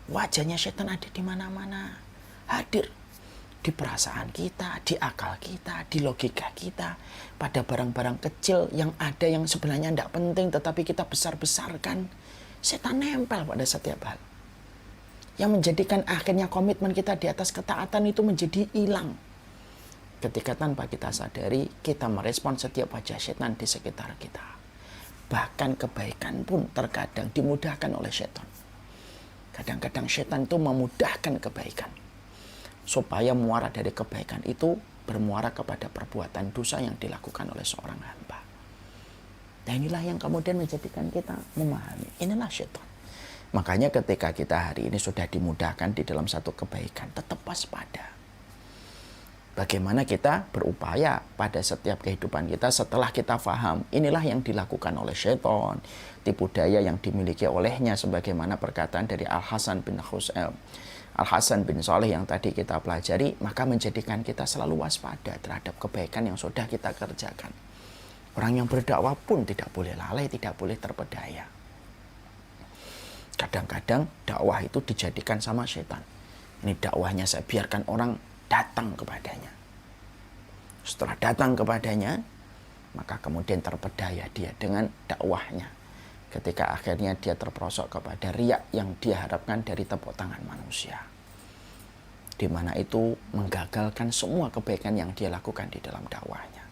Wajahnya setan ada di mana-mana. Hadir di perasaan kita, di akal kita, di logika kita. Pada barang-barang kecil yang ada yang sebenarnya tidak penting tetapi kita besar-besarkan. Setan nempel pada setiap hal. Yang menjadikan akhirnya komitmen kita di atas ketaatan itu menjadi hilang. Ketika tanpa kita sadari, kita merespon setiap wajah setan di sekitar kita. Bahkan kebaikan pun terkadang dimudahkan oleh setan. Kadang-kadang setan itu memudahkan kebaikan. Supaya muara dari kebaikan itu bermuara kepada perbuatan dosa yang dilakukan oleh seorang hamba. Dan inilah yang kemudian menjadikan kita memahami. Inilah setan. Makanya ketika kita hari ini sudah dimudahkan di dalam satu kebaikan, tetap waspada. Bagaimana kita berupaya pada setiap kehidupan kita setelah kita faham inilah yang dilakukan oleh syaitan, tipu daya yang dimiliki olehnya, sebagaimana perkataan dari Al-Hasan bin Saleh yang tadi kita pelajari, maka menjadikan kita selalu waspada terhadap kebaikan yang sudah kita kerjakan. Orang yang berdakwah pun tidak boleh lalai, tidak boleh terpedaya. Kadang-kadang dakwah itu dijadikan sama syaitan. Ini dakwahnya saya biarkan orang datang kepadanya. Setelah datang kepadanya, maka kemudian terpedaya dia dengan dakwahnya. Ketika akhirnya dia terperosok kepada riya yang dia harapkan dari tepuk tangan manusia. Di mana itu menggagalkan semua kebaikan yang dia lakukan di dalam dakwahnya.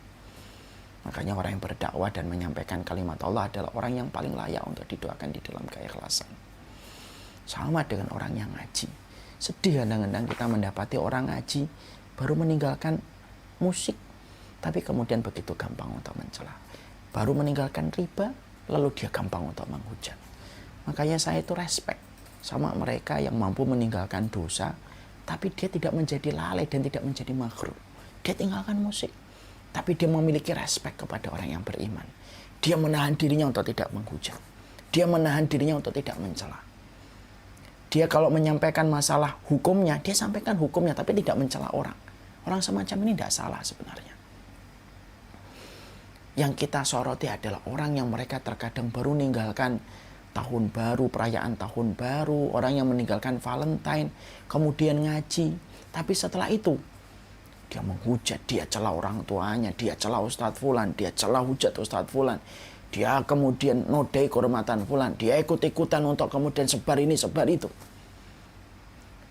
Makanya orang yang berdakwah dan menyampaikan kalimat Allah adalah orang yang paling layak untuk didoakan di dalam keikhlasan. Sama dengan orang yang ngaji. Sedih kadang-kadang kita mendapati orang ngaji baru meninggalkan musik, tapi kemudian begitu gampang untuk mencela. Baru meninggalkan riba, lalu dia gampang untuk menghujat. Makanya saya itu respect sama mereka yang mampu meninggalkan dosa, tapi dia tidak menjadi lalai dan tidak menjadi maghrur. Dia tinggalkan musik, tapi dia memiliki respect kepada orang yang beriman. Dia menahan dirinya untuk tidak menghujat. Dia menahan dirinya untuk tidak mencela. Dia kalau menyampaikan masalah hukumnya, dia sampaikan hukumnya, tapi tidak mencela orang. Orang semacam ini tidak salah sebenarnya. Yang kita soroti adalah orang yang mereka terkadang baru meninggalkan tahun baru, perayaan tahun baru, orang yang meninggalkan Valentine, kemudian ngaji. Tapi setelah itu, dia menghujat, dia cela orang tuanya, dia cela Ustadz Fulan, dia cela hujat Ustadz Fulan. Dia kemudian nodai kehormatan Fulan, dia ikut-ikutan untuk kemudian sebar ini, sebar itu.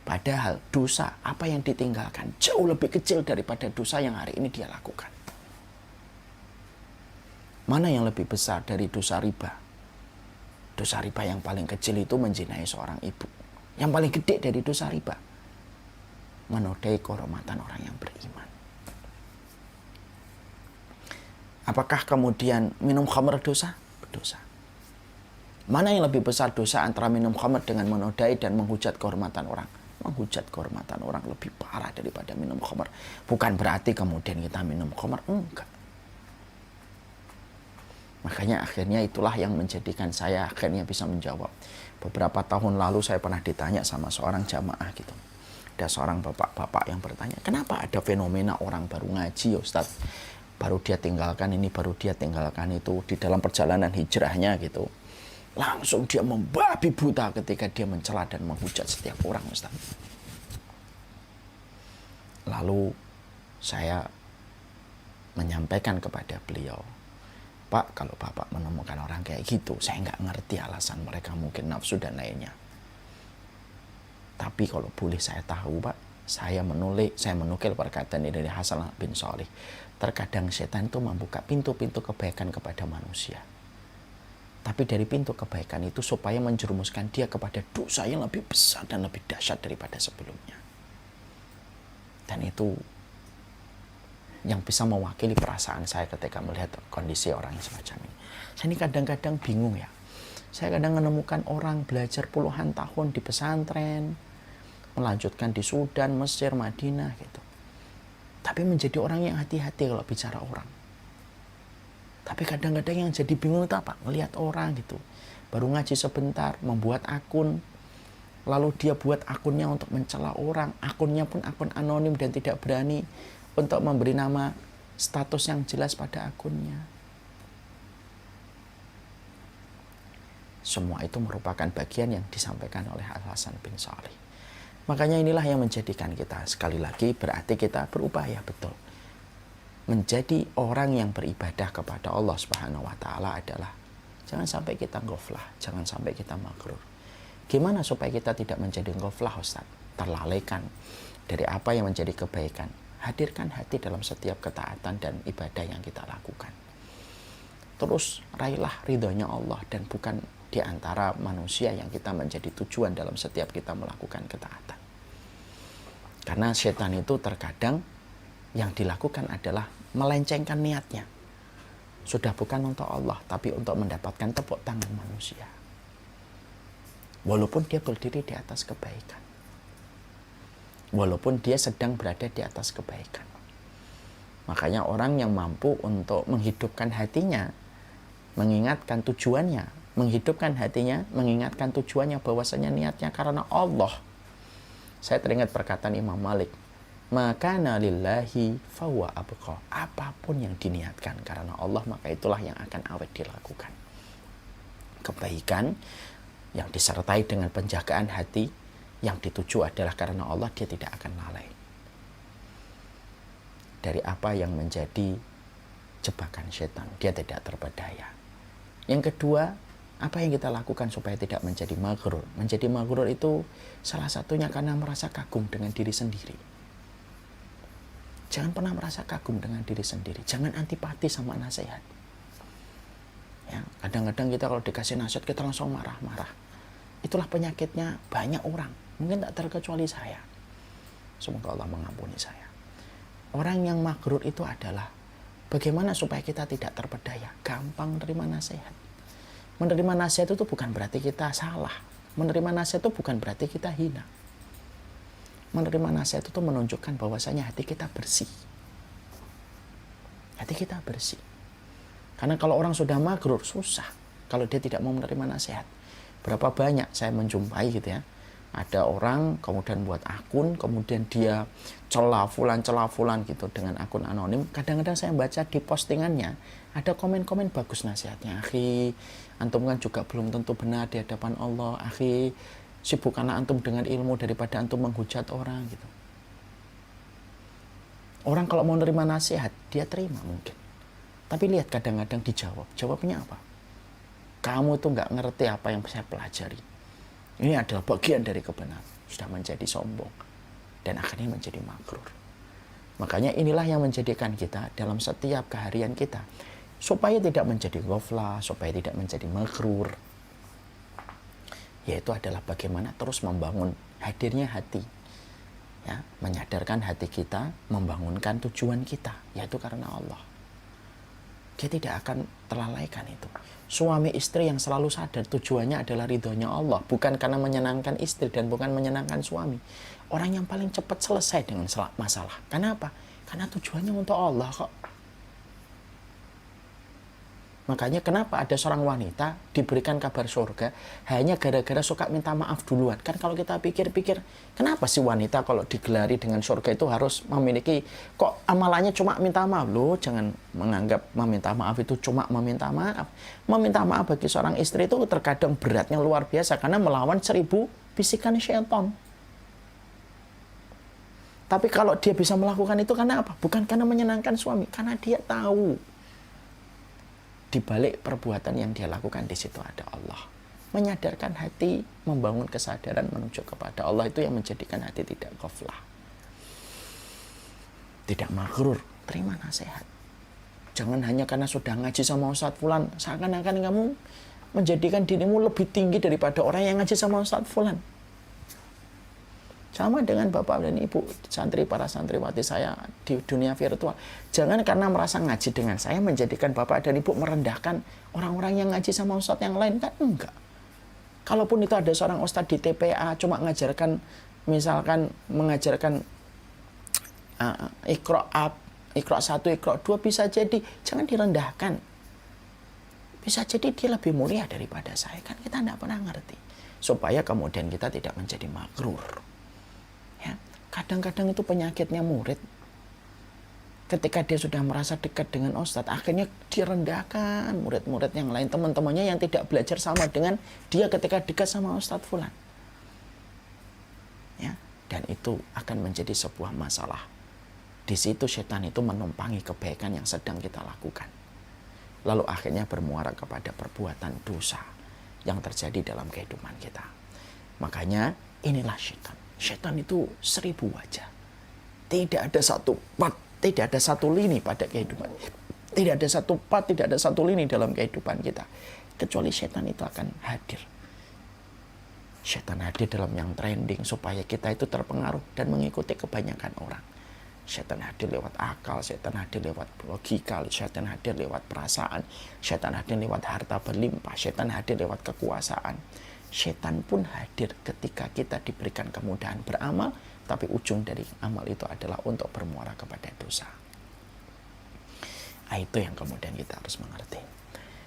Padahal dosa apa yang ditinggalkan jauh lebih kecil daripada dosa yang hari ini dia lakukan. Mana yang lebih besar dari dosa riba? Dosa riba yang paling kecil itu menzinai seorang ibu. Yang paling gede dari dosa riba, menodai kehormatan orang yang beriman. Apakah kemudian minum khamr dosa? Berdosa. Mana yang lebih besar dosa antara minum khamr dengan menodai dan menghujat kehormatan orang? Menghujat kehormatan orang lebih parah daripada minum khamr. Bukan berarti kemudian kita minum khamr, enggak. Makanya akhirnya itulah yang menjadikan saya akhirnya bisa menjawab Beberapa tahun lalu saya pernah ditanya sama seorang jamaah gitu. Ada seorang bapak-bapak yang bertanya, kenapa ada fenomena orang baru ngaji Ustaz? Baru dia tinggalkan ini, baru dia tinggalkan itu di dalam perjalanan hijrahnya gitu. Langsung dia membabi buta ketika dia mencela dan menghujat setiap orang Ustaz. Lalu saya menyampaikan kepada beliau, Pak, kalau Bapak menemukan orang kayak gitu, saya nggak ngerti alasan mereka, mungkin nafsu dan lainnya. Tapi kalau boleh saya tahu, Pak, saya menukil perkataan ini dari Hasan bin Shalih. Terkadang setan itu membuka pintu-pintu kebaikan kepada manusia. Tapi dari pintu kebaikan itu supaya menjerumuskan dia kepada dosa yang lebih besar dan lebih dahsyat daripada sebelumnya. Dan itu yang bisa mewakili perasaan saya ketika melihat kondisi orang yang semacam ini. Saya ini kadang-kadang bingung ya. Saya kadang menemukan orang belajar puluhan tahun di pesantren, melanjutkan di Sudan, Mesir, Madinah gitu. Tapi menjadi orang yang hati-hati kalau bicara orang. Tapi kadang-kadang yang jadi bingung itu apa? Melihat orang gitu. Baru ngaji sebentar, membuat akun. Lalu dia buat akunnya untuk mencela orang. Akunnya pun akun anonim dan tidak berani untuk memberi nama status yang jelas pada akunnya. Semua itu merupakan bagian yang disampaikan oleh Hasan bin Shalih. Makanya inilah yang menjadikan kita sekali lagi berarti kita berupaya betul. Menjadi orang yang beribadah kepada Allah Subhanahu wa taala adalah jangan sampai kita ghaflah, jangan sampai kita maghrur. Gimana supaya kita tidak menjadi ghaflah, Ustaz? Terlalaikan dari apa yang menjadi kebaikan. Hadirkan hati dalam setiap ketaatan dan ibadah yang kita lakukan. Terus raihlah ridhonya Allah dan bukan di antara manusia yang kita menjadi tujuan dalam setiap kita melakukan ketaatan. Karena setan itu terkadang yang dilakukan adalah melencengkan niatnya. Sudah bukan untuk Allah, tapi untuk mendapatkan tepuk tangan manusia. Walaupun dia berdiri di atas kebaikan. Walaupun dia sedang berada di atas kebaikan. Makanya orang yang mampu untuk menghidupkan hatinya, mengingatkan tujuannya, menghidupkan hatinya, mengingatkan tujuannya bahwasanya niatnya karena Allah. Saya teringat perkataan Imam Malik, "Makana lillahi fahuwa abqa." Apapun yang diniatkan karena Allah, maka itulah yang akan awet dilakukan. Kebaikan yang disertai dengan penjagaan hati, yang dituju adalah karena Allah, dia tidak akan lalai dari apa yang menjadi jebakan setan. Dia tidak terpedaya. Yang kedua, apa yang kita lakukan supaya tidak menjadi maghrur? Menjadi maghrur itu salah satunya karena merasa kagum dengan diri sendiri. Jangan pernah merasa kagum dengan diri sendiri. Jangan antipati sama nasihat. Ya, kadang-kadang kita kalau dikasih nasihat kita langsung marah-marah. Itulah penyakitnya banyak orang. Mungkin tak terkecuali saya. Semoga Allah mengampuni saya. Orang yang maghrur itu adalah bagaimana supaya kita tidak terpedaya. Gampang menerima nasihat. Menerima nasihat itu bukan berarti kita salah. Menerima nasihat itu bukan berarti kita hina. Menerima nasihat itu menunjukkan bahwasanya hati kita bersih. Hati kita bersih. Karena kalau orang sudah maghrur, susah kalau dia tidak mau menerima nasihat. Berapa banyak saya menjumpai gitu ya, ada orang kemudian buat akun, kemudian dia celah fulan gitu dengan akun anonim. Kadang-kadang saya baca di postingannya ada komen-komen bagus nasihatnya. Akhi, antum kan juga belum tentu benar di hadapan Allah. Akhi, sibukkanlah antum dengan ilmu daripada antum menghujat orang gitu. Orang kalau mau nerima nasihat, dia terima mungkin. Tapi lihat kadang-kadang dijawab. Jawabnya apa? Kamu tuh nggak ngerti apa yang saya pelajari. Ini adalah bagian dari kebenaran. Sudah menjadi sombong. Dan akhirnya menjadi maghrur. Makanya inilah yang menjadikan kita dalam setiap keharian kita. Supaya tidak menjadi ghaflah, supaya tidak menjadi maghrur. Yaitu adalah bagaimana terus membangun hadirnya hati. Ya, menyadarkan hati kita, membangunkan tujuan kita. Yaitu karena Allah. Dia tidak akan terlalaikan itu. Suami istri yang selalu sadar tujuannya adalah ridhonya Allah. Bukan karena menyenangkan istri dan bukan menyenangkan suami. Orang yang paling cepat selesai dengan masalah. Karena apa? Karena tujuannya untuk Allah kok. Makanya kenapa ada seorang wanita diberikan kabar surga hanya gara-gara suka minta maaf duluan. Kan kalau kita pikir-pikir, kenapa sih wanita kalau digelari dengan surga itu harus memiliki, kok amalannya cuma minta maaf? Loh, jangan menganggap meminta maaf itu cuma meminta maaf. Meminta maaf bagi seorang istri itu terkadang beratnya luar biasa karena melawan 1000 bisikan syaitan. Tapi kalau dia bisa melakukan itu karena apa? Bukan karena menyenangkan suami, karena dia tahu di balik perbuatan yang dia lakukan di situ ada Allah. Menyadarkan hati, membangun kesadaran menuju kepada Allah, itu yang menjadikan hati tidak ghaflah. Tidak maghrur, terima nasihat. Jangan hanya karena sudah ngaji sama Ustadz Fulan, seakan-akan kamu menjadikan dirimu lebih tinggi daripada orang yang ngaji sama Ustadz Fulan. Sama dengan Bapak dan Ibu, para santriwati saya di dunia virtual. Jangan karena merasa ngaji dengan saya menjadikan Bapak dan Ibu merendahkan orang-orang yang ngaji sama ustadz yang lain. Kan enggak. Kalaupun itu ada seorang ustadz di TPA cuma mengajarkan, misalkan mengajarkan Iqra 1, Iqra 2, bisa jadi. Jangan direndahkan. Bisa jadi dia lebih mulia daripada saya. Kan kita tidak pernah ngerti. Supaya kemudian kita tidak menjadi maghrur. Kadang-kadang itu penyakitnya murid. Ketika dia sudah merasa dekat dengan ustadz, akhirnya direndahkan murid-murid yang lain, teman-temannya yang tidak belajar sama dengan dia ketika dekat sama ustadz fulan. Ya, dan itu akan menjadi sebuah masalah. Di situ setan itu menumpangi kebaikan yang sedang kita lakukan. Lalu akhirnya bermuara kepada perbuatan dosa yang terjadi dalam kehidupan kita. Makanya inilah setan. Setan itu 1000 wajah. Tidak ada satu part, tidak ada satu lini pada kehidupan. Tidak ada satu part, tidak ada satu lini dalam kehidupan kita. Kecuali setan itu akan hadir. Setan hadir dalam yang trending supaya kita itu terpengaruh dan mengikuti kebanyakan orang. Setan hadir lewat akal, setan hadir lewat logika, setan hadir lewat perasaan, setan hadir lewat harta berlimpah, setan hadir lewat kekuasaan. Setan pun hadir ketika kita diberikan kemudahan beramal, tapi ujung dari amal itu adalah untuk bermuara kepada dosa. Itu yang kemudian kita harus mengerti.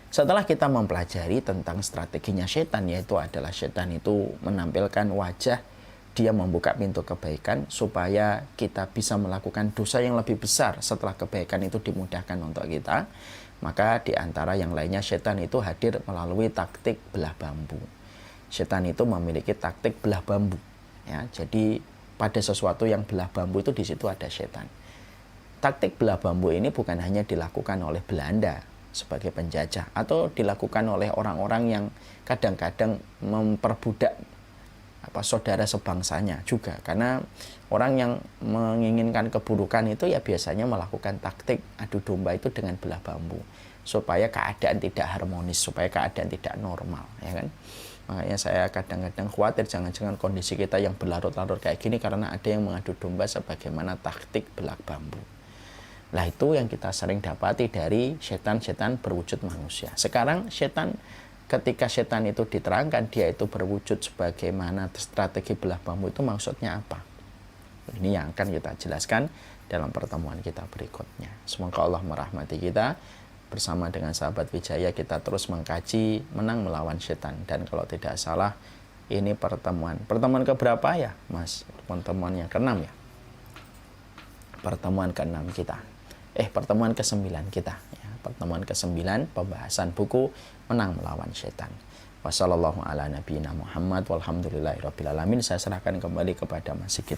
Setelah kita mempelajari tentang strateginya setan, yaitu adalah setan itu menampilkan wajah, dia membuka pintu kebaikan supaya kita bisa melakukan dosa yang lebih besar setelah kebaikan itu dimudahkan untuk kita. Maka di antara yang lainnya setan itu hadir melalui taktik belah bambu. Setan itu memiliki taktik belah bambu. Ya, jadi pada sesuatu yang belah bambu itu di situ ada setan. Taktik belah bambu ini bukan hanya dilakukan oleh Belanda sebagai penjajah atau dilakukan oleh orang-orang yang kadang-kadang memperbudak saudara sebangsanya juga, karena orang yang menginginkan keburukan itu ya biasanya melakukan taktik adu domba itu dengan belah bambu supaya keadaan tidak harmonis, supaya keadaan tidak normal, ya kan. Makanya saya kadang-kadang khawatir jangan-jangan kondisi kita yang berlarut-larut kayak gini karena ada yang mengadu domba sebagaimana taktik belah bambu. Nah, itu yang kita sering dapati dari setan-setan berwujud manusia. Sekarang ketika setan itu diterangkan, dia itu berwujud sebagaimana strategi belah bambu, itu maksudnya apa? Ini yang akan kita jelaskan dalam pertemuan kita berikutnya. Semoga Allah merahmati kita. Bersama dengan sahabat Wijaya kita terus mengkaji menang melawan setan. Dan kalau tidak salah ini pertemuan keberapa ya Mas? Pertemuan yang ke-6 ya? Pertemuan ke-6 kita. Pertemuan ke-9 kita ya. Pertemuan ke-9 pembahasan buku Menang Melawan Setan. Wassalamualaikum warahmatullahi wabarakatuh. Walhamdulillahirabbil alamin. Saya serahkan kembali kepada Mas Sigit.